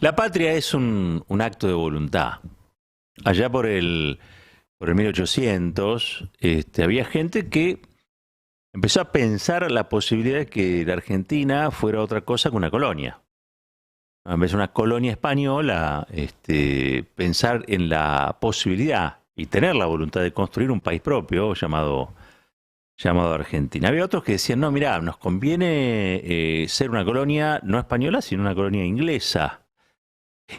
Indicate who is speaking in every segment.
Speaker 1: La patria es un acto de voluntad. Allá por el 1800, había gente que empezó a pensar la posibilidad de que la Argentina fuera otra cosa que una colonia. En vez de una colonia española, pensar en la posibilidad y tener la voluntad de construir un país propio llamado Argentina. Había otros que decían, no, mira, nos conviene ser una colonia no española, sino una colonia inglesa.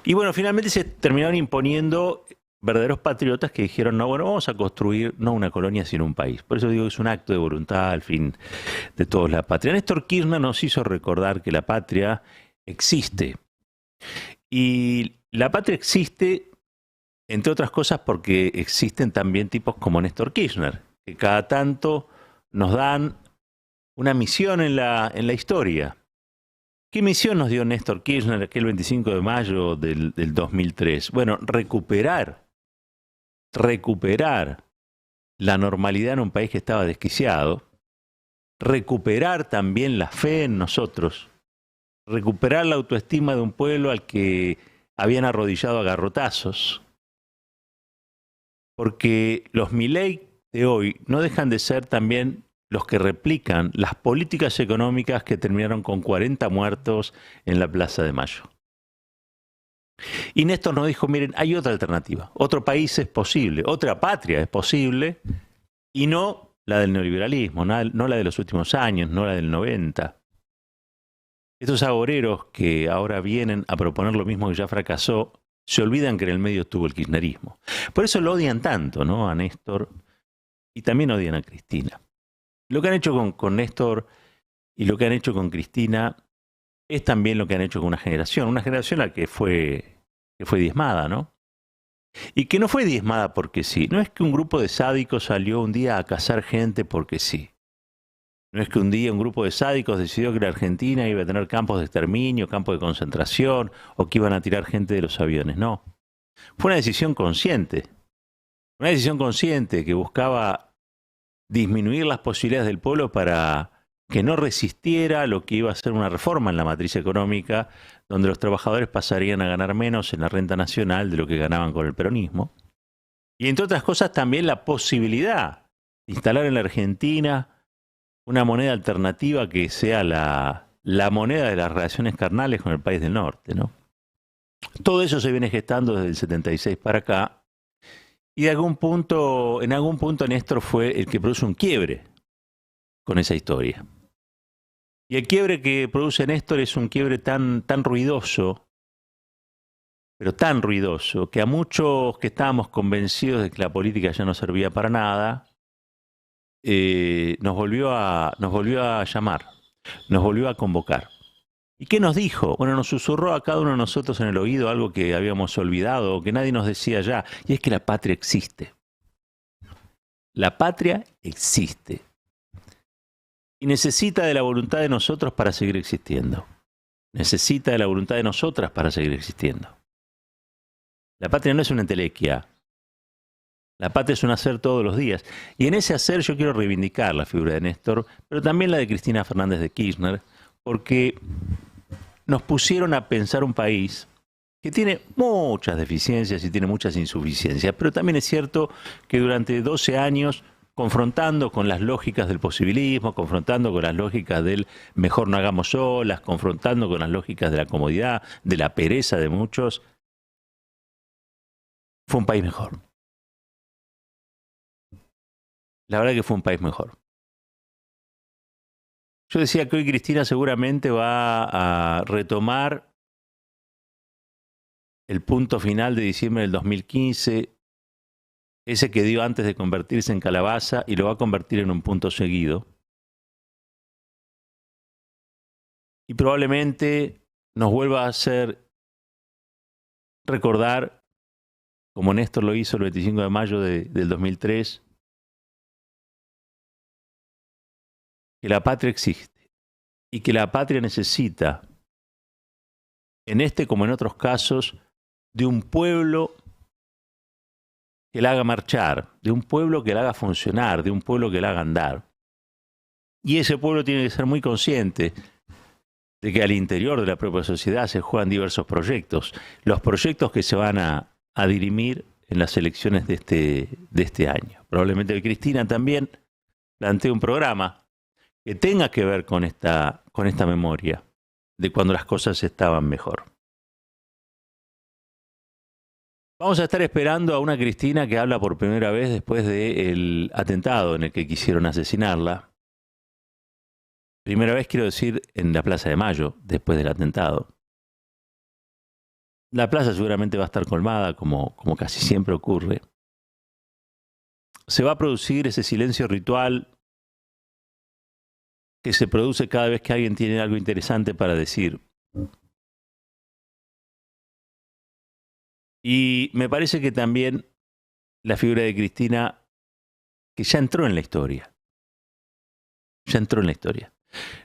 Speaker 1: Y bueno, finalmente se terminaron imponiendo verdaderos patriotas que dijeron, no, bueno, vamos a construir no una colonia, sino un país. Por eso digo que es un acto de voluntad al fin de todos la patria. Néstor Kirchner nos hizo recordar que la patria existe. Y la patria existe, entre otras cosas, porque existen también tipos como Néstor Kirchner, que cada tanto nos dan una misión en la historia. ¿Qué misión nos dio Néstor Kirchner aquel 25 de mayo del 2003? Bueno, recuperar la normalidad en un país que estaba desquiciado, recuperar también la fe en nosotros, recuperar la autoestima de un pueblo al que habían arrodillado a garrotazos, porque los Milei de hoy no dejan de ser también los que replican las políticas económicas que terminaron con 40 muertos en la Plaza de Mayo. Y Néstor nos dijo, miren, hay otra alternativa, otro país es posible, otra patria es posible, y no la del neoliberalismo, no la de los últimos años, no la del 90. Estos agoreros que ahora vienen a proponer lo mismo que ya fracasó, se olvidan que en el medio estuvo el kirchnerismo. Por eso lo odian tanto, ¿no?, a Néstor, y también odian a Cristina. Lo que han hecho con Néstor y lo que han hecho con Cristina es también lo que han hecho con una generación a la que fue diezmada, ¿no? Y que no fue diezmada porque sí. No es que un grupo de sádicos salió un día a cazar gente porque sí. No es que un día un grupo de sádicos decidió que la Argentina iba a tener campos de exterminio, campos de concentración, o que iban a tirar gente de los aviones. No. Fue una decisión consciente. Una decisión consciente que buscaba disminuir las posibilidades del pueblo para que no resistiera lo que iba a ser una reforma en la matriz económica, donde los trabajadores pasarían a ganar menos en la renta nacional de lo que ganaban con el peronismo. Y entre otras cosas también la posibilidad de instalar en la Argentina una moneda alternativa que sea la moneda de las relaciones carnales con el país del norte, ¿no? Todo eso se viene gestando desde el 76 para acá. Y en algún punto Néstor fue el que produce un quiebre con esa historia. Y el quiebre que produce Néstor es un quiebre tan ruidoso, pero tan ruidoso, que a muchos que estábamos convencidos de que la política ya no servía para nada, nos volvió a llamar, nos volvió a convocar. ¿Y qué nos dijo? Bueno, nos susurró a cada uno de nosotros en el oído algo que habíamos olvidado o que nadie nos decía ya, y es que la patria existe. La patria existe. Y necesita de la voluntad de nosotros para seguir existiendo. Necesita de la voluntad de nosotras para seguir existiendo. La patria no es una entelequia. La patria es un hacer todos los días. Y en ese hacer yo quiero reivindicar la figura de Néstor, pero también la de Cristina Fernández de Kirchner, porque nos pusieron a pensar un país que tiene muchas deficiencias y tiene muchas insuficiencias, pero también es cierto que durante 12 años, confrontando con las lógicas del posibilismo, confrontando con las lógicas del mejor no hagamos solas, confrontando con las lógicas de la comodidad, de la pereza de muchos, fue un país mejor. La verdad que fue un país mejor. Yo decía que hoy Cristina seguramente va a retomar el punto final de diciembre del 2015, ese que dio antes de convertirse en calabaza, y lo va a convertir en un punto seguido. Y probablemente nos vuelva a hacer recordar, como Néstor lo hizo el 25 de mayo del 2003, que la patria existe y que la patria necesita, en este como en otros casos, de un pueblo que la haga marchar, de un pueblo que la haga funcionar, de un pueblo que la haga andar. Y ese pueblo tiene que ser muy consciente de que al interior de la propia sociedad se juegan diversos proyectos. Los proyectos que se van a dirimir en las elecciones de este año. Probablemente Cristina también plantee un programa que tenga que ver con esta memoria de cuando las cosas estaban mejor. Vamos a estar esperando a una Cristina que habla por primera vez después del atentado en el que quisieron asesinarla. Primera vez, quiero decir, en la Plaza de Mayo, después del atentado. La plaza seguramente va a estar colmada, como casi siempre ocurre. Se va a producir ese silencio ritual que se produce cada vez que alguien tiene algo interesante para decir. Y me parece que también la figura de Cristina, que ya entró en la historia,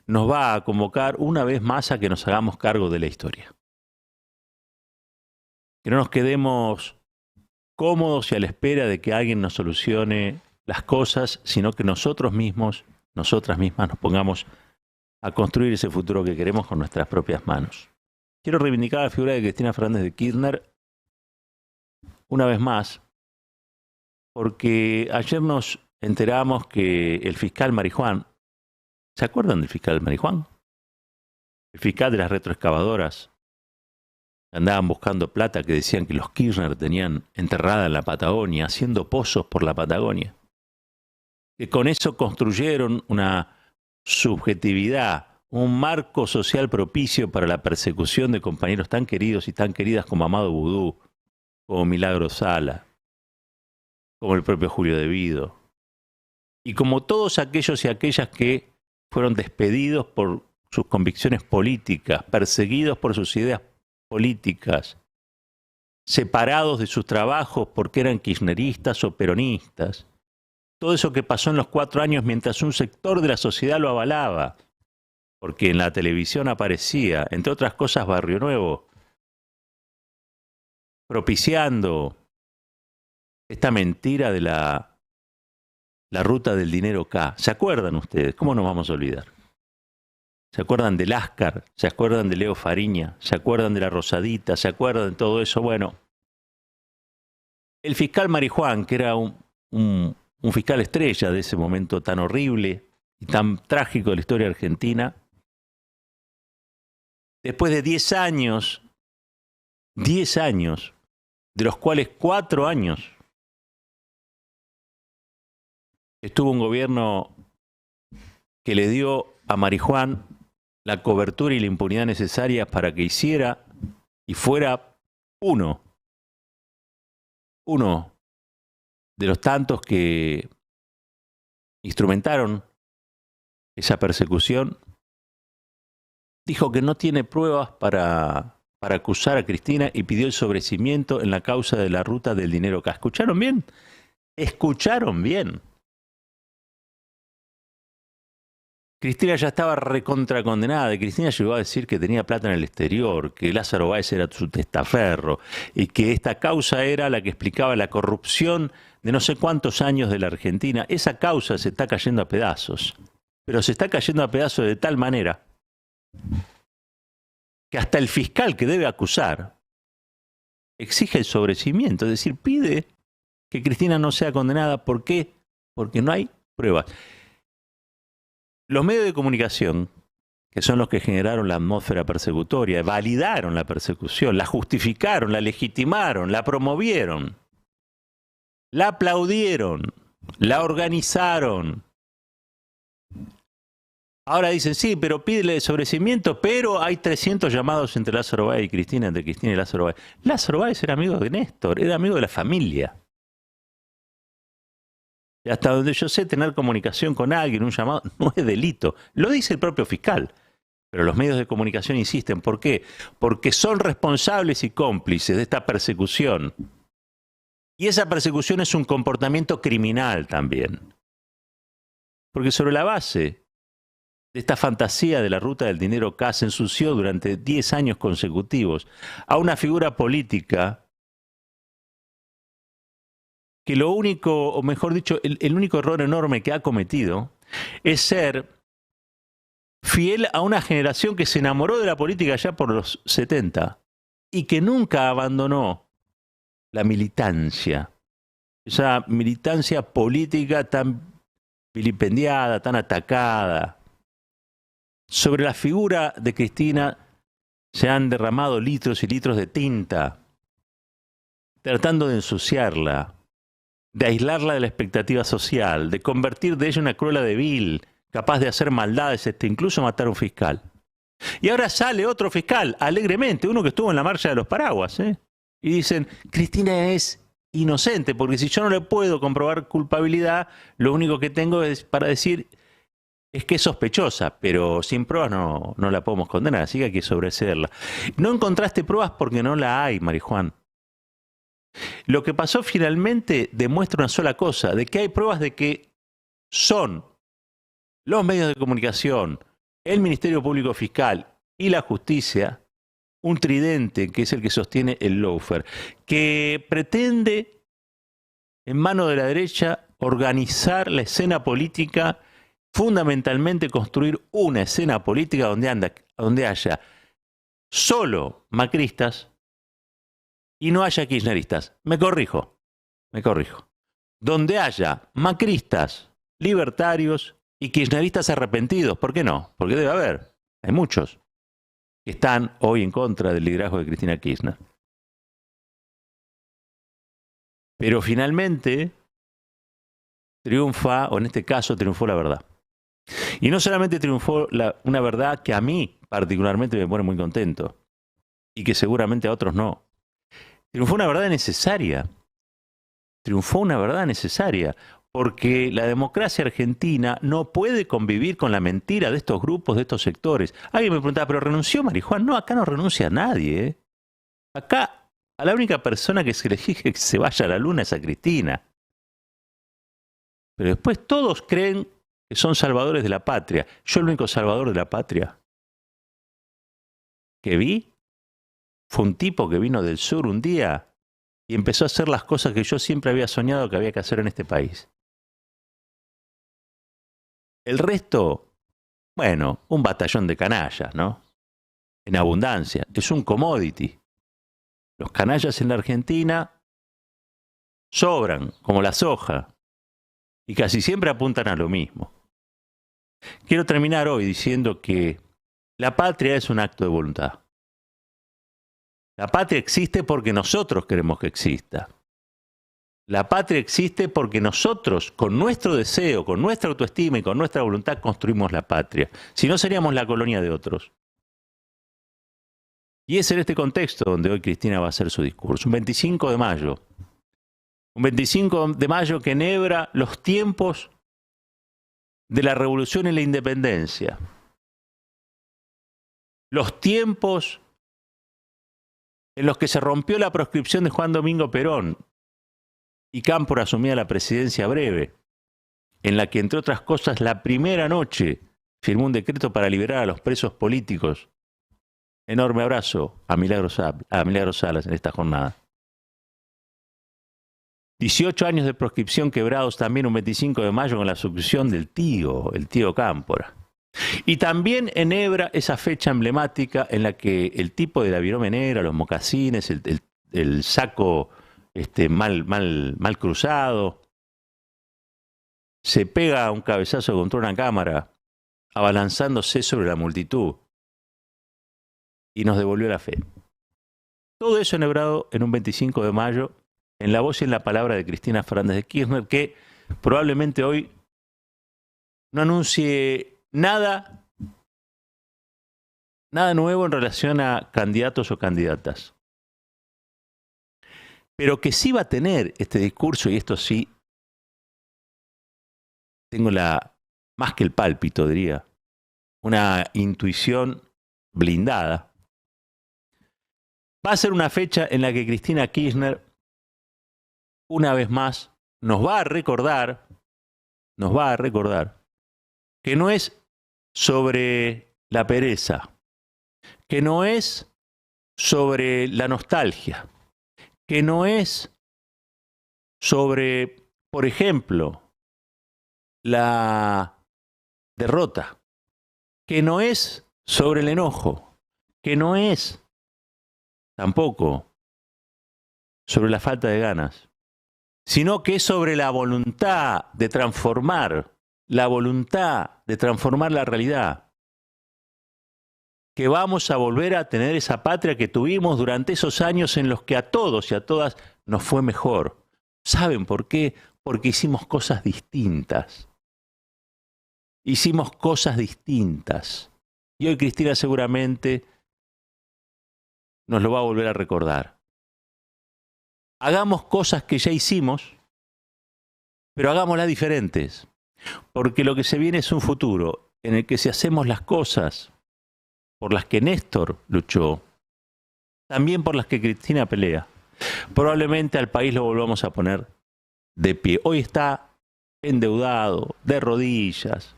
Speaker 1: nos va a convocar una vez más a que nos hagamos cargo de la historia. Que no nos quedemos cómodos y a la espera de que alguien nos solucione las cosas, sino que nosotros mismos, nosotras mismas nos pongamos a construir ese futuro que queremos con nuestras propias manos. Quiero reivindicar la figura de Cristina Fernández de Kirchner una vez más, porque ayer nos enteramos que el fiscal Marijuán, ¿se acuerdan del fiscal Marijuán? El fiscal de las retroexcavadoras, andaban buscando plata, que decían que los Kirchner tenían enterrada en la Patagonia, haciendo pozos por la Patagonia. Que con eso construyeron una subjetividad, un marco social propicio para la persecución de compañeros tan queridos y tan queridas como Amado Vudú, como Milagro Sala, como el propio Julio De Vido, y como todos aquellos y aquellas que fueron despedidos por sus convicciones políticas, perseguidos por sus ideas políticas, separados de sus trabajos porque eran kirchneristas o peronistas. Todo eso que pasó en los 4 años mientras un sector de la sociedad lo avalaba, porque en la televisión aparecía, entre otras cosas, Barrio Nuevo, propiciando esta mentira de la ruta del dinero K. ¿Se acuerdan ustedes? ¿Cómo nos vamos a olvidar? ¿Se acuerdan del Ascar? ¿Se acuerdan de Leo Fariña? ¿Se acuerdan de la Rosadita? ¿Se acuerdan de todo eso? Bueno, el fiscal Marijuán, que era un fiscal estrella de ese momento tan horrible y tan trágico de la historia argentina, después de 10 años, de los cuales 4 años estuvo un gobierno que le dio a Marijuán la cobertura y la impunidad necesarias para que hiciera y fuera uno de los tantos que instrumentaron esa persecución, dijo que no tiene pruebas para acusar a Cristina y pidió el sobreseimiento en la causa de la ruta del dinero K. ¿Escucharon bien? ¿Escucharon bien? Cristina ya estaba recontracondenada. Cristina llegó a decir que tenía plata en el exterior, que Lázaro Báez era su testaferro y que esta causa era la que explicaba la corrupción de no sé cuántos años de la Argentina. Esa causa se está cayendo a pedazos, pero se está cayendo a pedazos de tal manera que hasta el fiscal que debe acusar exige el sobreseimiento, es decir, pide que Cristina no sea condenada. ¿Por qué? Porque no hay pruebas. Los medios de comunicación, que son los que generaron la atmósfera persecutoria, validaron la persecución, la justificaron, la legitimaron, la promovieron, la aplaudieron, la organizaron. Ahora dicen, sí, pero pídele el sobreseimiento, pero hay 300 llamados entre Lázaro Báez y Cristina, entre Cristina y Lázaro Báez. Lázaro Báez era amigo de Néstor, era amigo de la familia. Y hasta donde yo sé, tener comunicación con alguien, un llamado, no es delito. Lo dice el propio fiscal. Pero los medios de comunicación insisten. ¿Por qué? Porque son responsables y cómplices de esta persecución. Y esa persecución es un comportamiento criminal también. Porque sobre la base de esta fantasía de la ruta del dinero K se ensució durante 10 años consecutivos a una figura política que lo único, o mejor dicho, el único error enorme que ha cometido es ser fiel a una generación que se enamoró de la política ya por los 70 y que nunca abandonó la militancia, esa militancia política tan vilipendiada, tan atacada. Sobre la figura de Cristina se han derramado litros y litros de tinta, tratando de ensuciarla, de aislarla de la expectativa social, de convertir de ella una cruela de vil, capaz de hacer maldades, incluso matar a un fiscal. Y ahora sale otro fiscal, alegremente, uno que estuvo en la marcha de los paraguas, y dicen, Cristina es inocente, porque si yo no le puedo comprobar culpabilidad, lo único que tengo es para decir es que es sospechosa, pero sin pruebas no la podemos condenar, así que hay que sobreseerla. No encontraste pruebas porque no la hay, Marijuán. Lo que pasó finalmente demuestra una sola cosa, de que hay pruebas de que son los medios de comunicación, el Ministerio Público Fiscal y la justicia un tridente que es el que sostiene el lawfare, que pretende en mano de la derecha organizar la escena política, fundamentalmente construir una escena política donde haya solo macristas y no haya kirchneristas. Me corrijo. Donde haya macristas, libertarios y kirchneristas arrepentidos. ¿Por qué no? Porque debe haber. Hay muchos que están hoy en contra del liderazgo de Cristina Kirchner. Pero finalmente triunfa, o en este caso triunfó la verdad. Y no solamente triunfó una verdad que a mí particularmente me pone muy contento, y que seguramente a otros no. Triunfó una verdad necesaria. Triunfó una verdad necesaria, porque la democracia argentina no puede convivir con la mentira de estos grupos, de estos sectores. Alguien me preguntaba, ¿pero renunció Marijuán? No, acá no renuncia nadie. Acá a la única persona que se le exige que se vaya a la luna es a Cristina. Pero después todos creen que son salvadores de la patria. Yo el único salvador de la patria que vi fue un tipo que vino del sur un día y empezó a hacer las cosas que yo siempre había soñado que había que hacer en este país. El resto, bueno, un batallón de canallas, ¿no? En abundancia. Es un commodity. Los canallas en la Argentina sobran, como la soja, y casi siempre apuntan a lo mismo. Quiero terminar hoy diciendo que la patria es un acto de voluntad. La patria existe porque nosotros queremos que exista. La patria existe porque nosotros, con nuestro deseo, con nuestra autoestima y con nuestra voluntad, construimos la patria. Si no, seríamos la colonia de otros. Y es en este contexto donde hoy Cristina va a hacer su discurso. Un 25 de mayo. Un 25 de mayo que enhebra los tiempos de la revolución y la independencia. Los tiempos en los que se rompió la proscripción de Juan Domingo Perón y Cámpora asumía la presidencia breve, en la que, entre otras cosas, la primera noche firmó un decreto para liberar a los presos políticos. Enorme abrazo a Milagros Salas en esta jornada. 18 años de proscripción quebrados también un 25 de mayo con la sucesión del tío, el tío Cámpora. Y también enhebra esa fecha emblemática en la que el tipo de la virome negra, los mocasines, el saco mal cruzado, se pega un cabezazo contra una cámara, abalanzándose sobre la multitud, y nos devolvió la fe. Todo eso enhebrado en un 25 de mayo, en la voz y en la palabra de Cristina Fernández de Kirchner, que probablemente hoy no anuncie nada nuevo en relación a candidatos o candidatas. Pero que sí va a tener este discurso, y esto sí, tengo más que el pálpito, diría, una intuición blindada. Va a ser una fecha en la que Cristina Kirchner, una vez más, nos va a recordar que no es sobre la pereza, que no es sobre la nostalgia, que no es sobre, por ejemplo, la derrota, que no es sobre el enojo, que no es tampoco sobre la falta de ganas, sino que es sobre la voluntad de transformar, la voluntad de transformar la realidad. Que vamos a volver a tener esa patria que tuvimos durante esos años en los que a todos y a todas nos fue mejor. ¿Saben por qué? Porque hicimos cosas distintas. Hicimos cosas distintas. Y hoy Cristina seguramente nos lo va a volver a recordar. Hagamos cosas que ya hicimos, pero hagámoslas diferentes. Porque lo que se viene es un futuro en el que si hacemos las cosas por las que Néstor luchó, también por las que Cristina pelea, probablemente al país lo volvamos a poner de pie. Hoy está endeudado, de rodillas,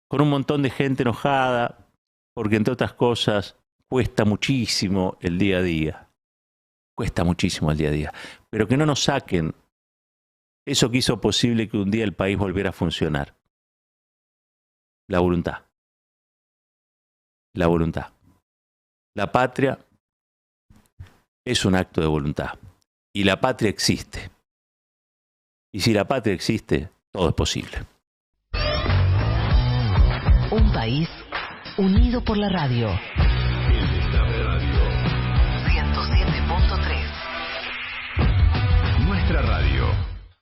Speaker 1: con un montón de gente enojada, porque entre otras cosas cuesta muchísimo el día a día. Cuesta muchísimo el día a día. Pero que no nos saquen eso que hizo posible que un día el país volviera a funcionar. La voluntad. La voluntad. La patria es un acto de voluntad. Y la patria existe. Y si la patria existe, todo es posible.
Speaker 2: Un país unido por la radio.